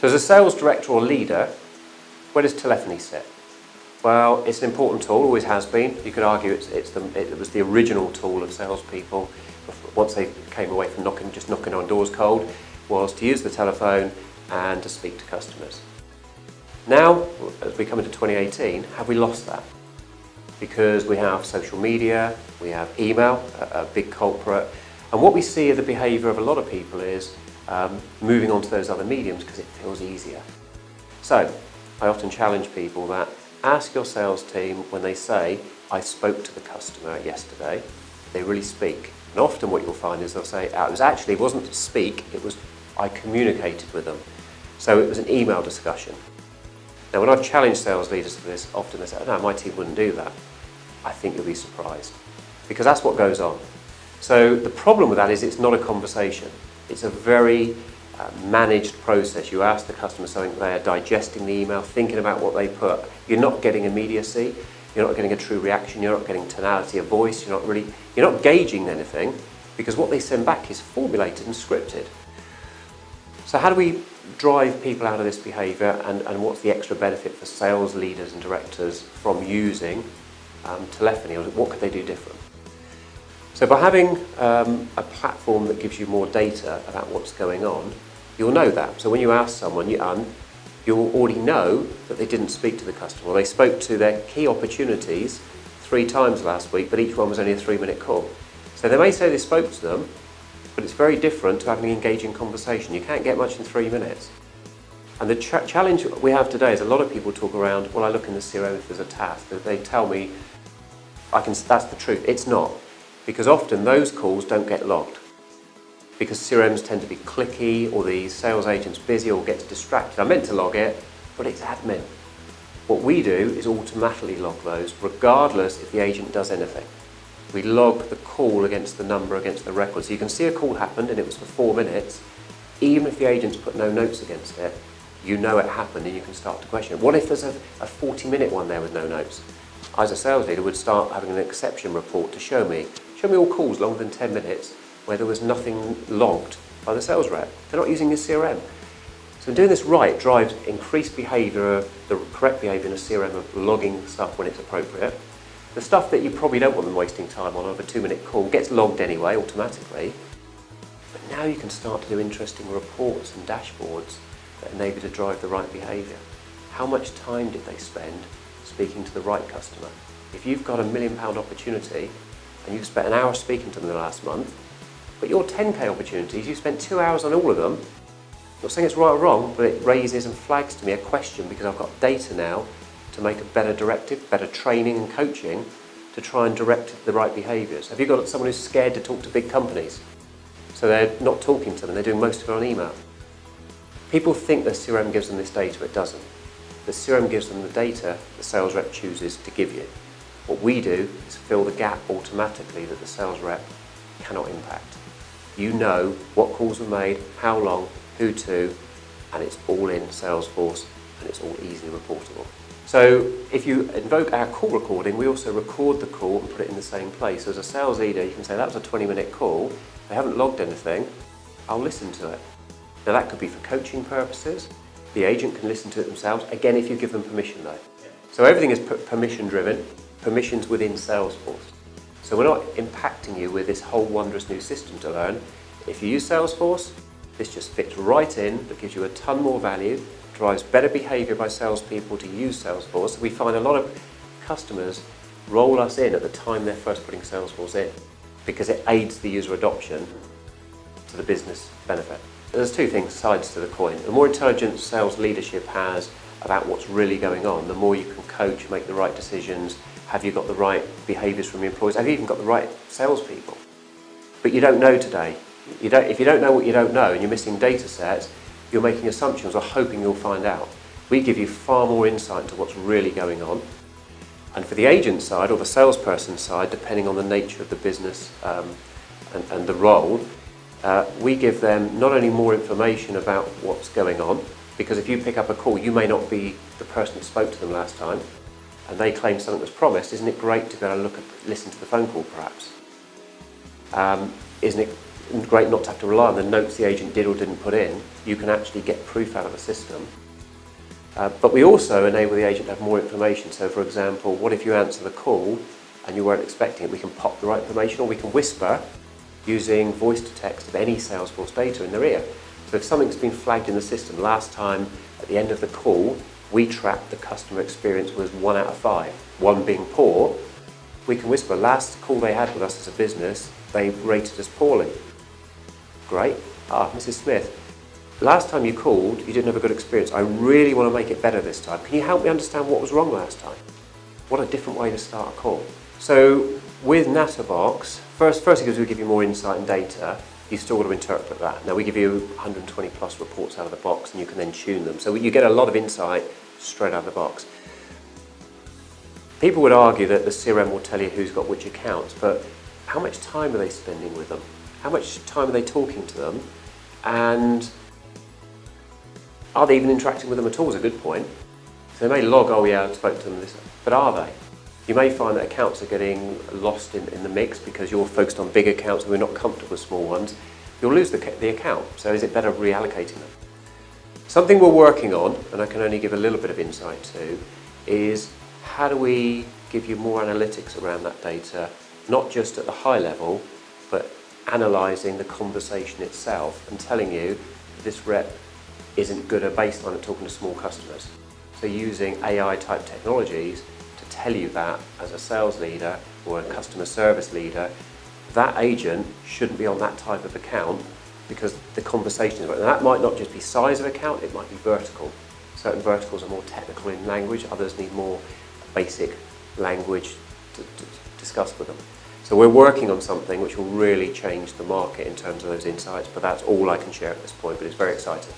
So as a sales director or leader, where does telephony sit? Well, it's an important tool, always has been. You could argue it was the original tool of salespeople once they came away from just knocking on doors cold, was to use the telephone and to speak to customers. Now, as we come into 2018, have we lost that? Because we have social media, we have email, a big culprit, and what we see of the behaviour of a lot of people is moving on to those other mediums because it feels easier. So, I often challenge people that ask your sales team when they say, I spoke to the customer yesterday, they really speak. And often what you'll find is they'll say, it wasn't speak, it was I communicated with them. So it was an email discussion. Now when I've challenged sales leaders to this, often they say, oh, no, my team wouldn't do that. I think you'll be surprised. Because that's what goes on. So the problem with that is it's not a conversation. It's a very managed process. You ask the customer something, they are digesting the email, thinking about what they put. You're not getting immediacy, you're not getting a true reaction, you're not getting tonality of voice, you're not gauging anything, because what they send back is formulated and scripted. So how do we drive people out of this behaviour, and what's the extra benefit for sales leaders and directors from using telephony, or what could they do different? So by having a platform that gives you more data about what's going on, you'll know that. So when you ask someone, you'll already know that they didn't speak to the customer. They spoke to their key opportunities 3 times last week, but each one was only a 3-minute call. So they may say they spoke to them, but it's very different to having an engaging conversation. You can't get much in 3 minutes. And the challenge we have today is a lot of people talk around, well, I look in the CRM if there's a task. They tell me, that's the truth. It's not. Because often those calls don't get logged. Because CRMs tend to be clicky, or the sales agent's busy or gets distracted. I meant to log it, but it's admin. What we do is automatically log those, regardless if the agent does anything. We log the call against the number, against the record. So you can see a call happened and it was for 4 minutes. Even if the agent's put no notes against it, you know it happened and you can start to question it. What if there's a 40-minute one there with no notes? I, as a sales leader, would start having an exception report to show me all calls longer than 10 minutes where there was nothing logged by the sales rep. They're not using your CRM. So doing this right drives increased behaviour, the correct behaviour in a CRM of logging stuff when it's appropriate. The stuff that you probably don't want them wasting time on, of a 2-minute call, gets logged anyway automatically. But now you can start to do interesting reports and dashboards that enable you to drive the right behaviour. How much time did they spend speaking to the right customer? If you've got a £1 million opportunity and you've spent an hour speaking to them in the last month, but your 10k opportunities, you spent 2 hours on all of them, I'm not saying it's right or wrong, but it raises and flags to me a question, because I've got data now to make a better directive, better training and coaching to try and direct the right behaviours. Have you got someone who's scared to talk to big companies? So they're not talking to them, they're doing most of it on email. People think the CRM gives them this data, it doesn't. The CRM gives them the data the sales rep chooses to give you. What we do is fill the gap automatically that the sales rep cannot impact. You know what calls were made, how long, who to, and it's all in Salesforce and it's all easily reportable. So if you invoke our call recording, we also record the call and put it in the same place. So as a sales leader, you can say, that was a 20-minute call, they haven't logged anything, I'll listen to it. Now that could be for coaching purposes. The agent can listen to it themselves, again if you give them permission though. So everything is permission driven, permissions within Salesforce. So we're not impacting you with this whole wondrous new system to learn. If you use Salesforce, this just fits right in, that gives you a ton more value, drives better behaviour by salespeople to use Salesforce. We find a lot of customers roll us in at the time they're first putting Salesforce in, because it aids the user adoption to the business benefit. There's 2 sides to the coin. The more intelligence sales leadership has about what's really going on, the more you can coach, make the right decisions. Have you got the right behaviours from your employees? Have you even got the right salespeople? But you don't know today. If you don't know what you don't know and you're missing data sets, you're making assumptions or hoping you'll find out. We give you far more insight into what's really going on. And for the agent side or the salesperson side, depending on the nature of the business and the role, we give them not only more information about what's going on, because if you pick up a call, you may not be the person that spoke to them last time, and they claim something was promised. Isn't it great to be able to listen to the phone call perhaps? Isn't it great not to have to rely on the notes the agent did or didn't put in. You can actually get proof out of the system. But we also enable the agent to have more information. So for example, what if you answer the call and you weren't expecting it? We can pop the right information, or we can whisper using voice to text of any Salesforce data in their ear. So if something's been flagged in the system, last time at the end of the call, we tracked the customer experience was 1 out of 5, 1 being poor, we can whisper, last call they had with us as a business, they rated us poorly. Great. Mrs. Smith, last time you called, you didn't have a good experience. I really want to make it better this time. Can you help me understand what was wrong last time? What a different way to start a call. So with Natterbox, first because we give you more insight and data, you've still got to interpret that. Now we give you 120 plus reports out of the box and you can then tune them. So you get a lot of insight straight out of the box. People would argue that the CRM will tell you who's got which accounts, but how much time are they spending with them? How much time are they talking to them? And are they even interacting with them at all is a good point. So they may log, oh yeah, I spoke to them, but are they? You may find that accounts are getting lost in the mix because you're focused on big accounts and we're not comfortable with small ones. You'll lose the account, so is it better reallocating them? Something we're working on, and I can only give a little bit of insight to, is how do we give you more analytics around that data, not just at the high level, but analysing the conversation itself and telling you this rep isn't good at baseline at talking to small customers. So using AI type technologies to tell you that as a sales leader or a customer service leader, that agent shouldn't be on that type of account because the conversation is about it. And that might not just be size of account, it might be vertical. Certain verticals are more technical in language, others need more basic language to discuss with them. So we're working on something which will really change the market in terms of those insights, but that's all I can share at this point, but it's very exciting.